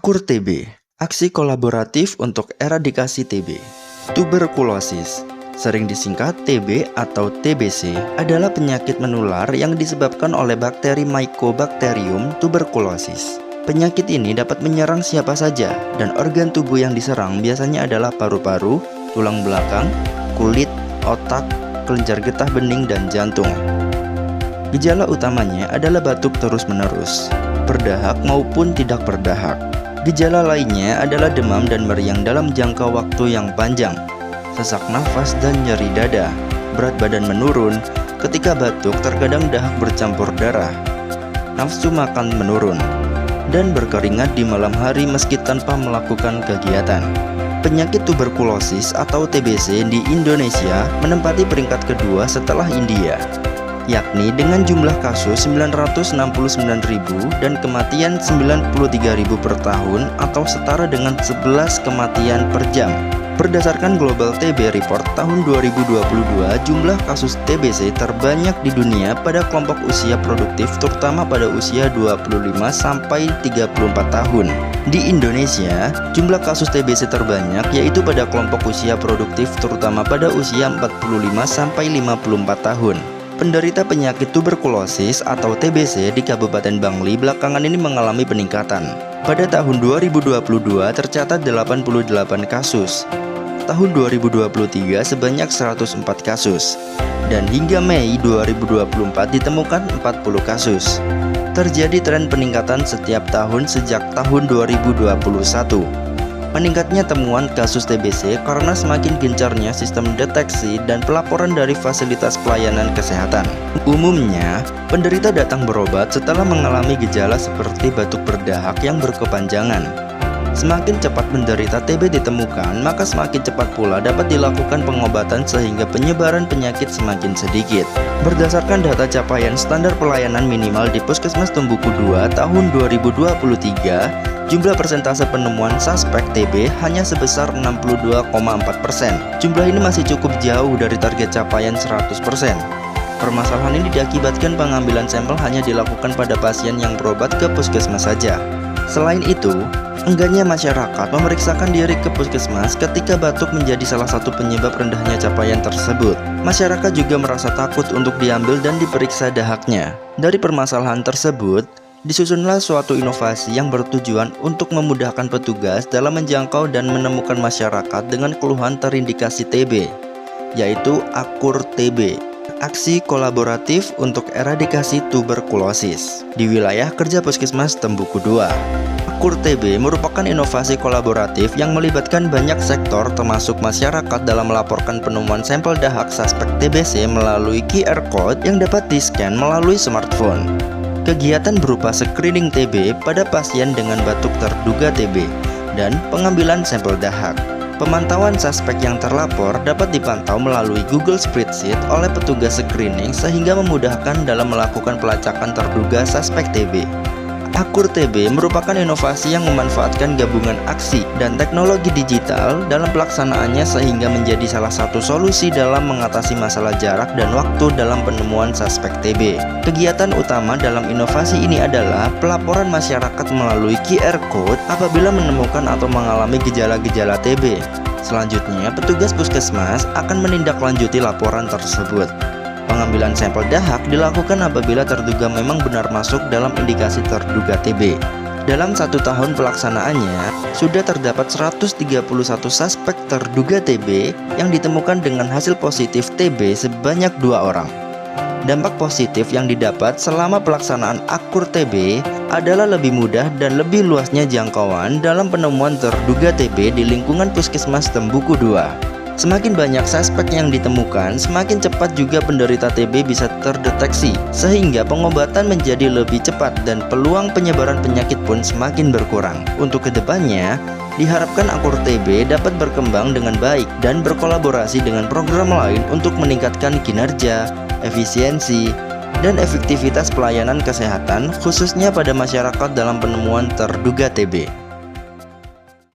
Akur TB, aksi kolaboratif untuk eradikasi TB. Tuberkulosis, sering disingkat TB atau TBC, adalah penyakit menular yang disebabkan oleh bakteri Mycobacterium tuberculosis. Penyakit ini dapat menyerang siapa saja, dan organ tubuh yang diserang biasanya adalah paru-paru, tulang belakang, kulit, otak, kelenjar getah bening, dan jantung. Gejala utamanya adalah batuk terus-menerus, berdahak maupun tidak berdahak. Gejala lainnya adalah demam dan meriang dalam jangka waktu yang panjang, sesak nafas dan nyeri dada, berat badan menurun, ketika batuk terkadang dahak bercampur darah, nafsu makan menurun, dan berkeringat di malam hari meski tanpa melakukan kegiatan. Penyakit tuberkulosis atau TBC di Indonesia menempati peringkat kedua setelah India, yakni dengan jumlah kasus 969.000 dan kematian 93.000 per tahun atau setara dengan 11 kematian per jam. Berdasarkan Global TB Report tahun 2022, jumlah kasus TBC terbanyak di dunia pada kelompok usia produktif, terutama pada usia 25 sampai 34 tahun. Di Indonesia, jumlah kasus TBC terbanyak yaitu pada kelompok usia produktif, terutama pada usia 45 sampai 54 tahun. Penderita penyakit tuberkulosis atau TBC di Kabupaten Bangli belakangan ini mengalami peningkatan. Pada tahun 2022 tercatat 88 kasus, tahun 2023 sebanyak 104 kasus, dan hingga Mei 2024 ditemukan 40 kasus. Terjadi tren peningkatan setiap tahun sejak tahun 2021. Meningkatnya temuan kasus TBC karena semakin gencarnya sistem deteksi dan pelaporan dari fasilitas pelayanan kesehatan. Umumnya, penderita datang berobat setelah mengalami gejala seperti batuk berdahak yang berkepanjangan. Semakin cepat penderita TB ditemukan, maka semakin cepat pula dapat dilakukan pengobatan sehingga penyebaran penyakit semakin sedikit. Berdasarkan data capaian standar pelayanan minimal di Puskesmas Tumbuku II tahun 2023, jumlah persentase penemuan suspek TB hanya sebesar 62,4%. Jumlah ini masih cukup jauh dari target capaian 100%. Permasalahan ini diakibatkan pengambilan sampel hanya dilakukan pada pasien yang berobat ke puskesmas saja. Selain itu, enggannya masyarakat memeriksakan diri ke puskesmas ketika batuk menjadi salah satu penyebab rendahnya capaian tersebut. Masyarakat juga merasa takut untuk diambil dan diperiksa dahaknya. Dari permasalahan tersebut, disusunlah suatu inovasi yang bertujuan untuk memudahkan petugas dalam menjangkau dan menemukan masyarakat dengan keluhan terindikasi TB, yaitu Akur TB, aksi kolaboratif untuk eradikasi tuberkulosis di wilayah kerja Puskesmas Tumbuku II. Akur TB merupakan inovasi kolaboratif yang melibatkan banyak sektor termasuk masyarakat dalam melaporkan penemuan sampel dahak suspek TBC melalui QR Code yang dapat di-scan melalui smartphone. Kegiatan berupa screening TB pada pasien dengan batuk terduga TB dan pengambilan sampel dahak. Pemantauan suspek yang terlapor dapat dipantau melalui Google Spreadsheet oleh petugas screening sehingga memudahkan dalam melakukan pelacakan terduga suspek TB. Akur TB merupakan inovasi yang memanfaatkan gabungan aksi dan teknologi digital dalam pelaksanaannya sehingga menjadi salah satu solusi dalam mengatasi masalah jarak dan waktu dalam penemuan suspek TB. Kegiatan utama dalam inovasi ini adalah pelaporan masyarakat melalui QR Code apabila menemukan atau mengalami gejala-gejala TB. Selanjutnya, petugas puskesmas akan menindaklanjuti laporan tersebut. Pengambilan sampel dahak dilakukan apabila terduga memang benar masuk dalam indikasi terduga TB. Dalam 1 tahun pelaksanaannya, sudah terdapat 131 suspek terduga TB yang ditemukan dengan hasil positif TB sebanyak 2 orang. Dampak positif yang didapat selama pelaksanaan Akur TB adalah lebih mudah dan lebih luasnya jangkauan dalam penemuan terduga TB di lingkungan Puskesmas Tumbuku II. Semakin banyak suspek yang ditemukan, semakin cepat juga penderita TB bisa terdeteksi, sehingga pengobatan menjadi lebih cepat dan peluang penyebaran penyakit pun semakin berkurang. Untuk kedepannya, diharapkan Akur TB dapat berkembang dengan baik dan berkolaborasi dengan program lain untuk meningkatkan kinerja, efisiensi, dan efektivitas pelayanan kesehatan, khususnya pada masyarakat dalam penemuan terduga TB.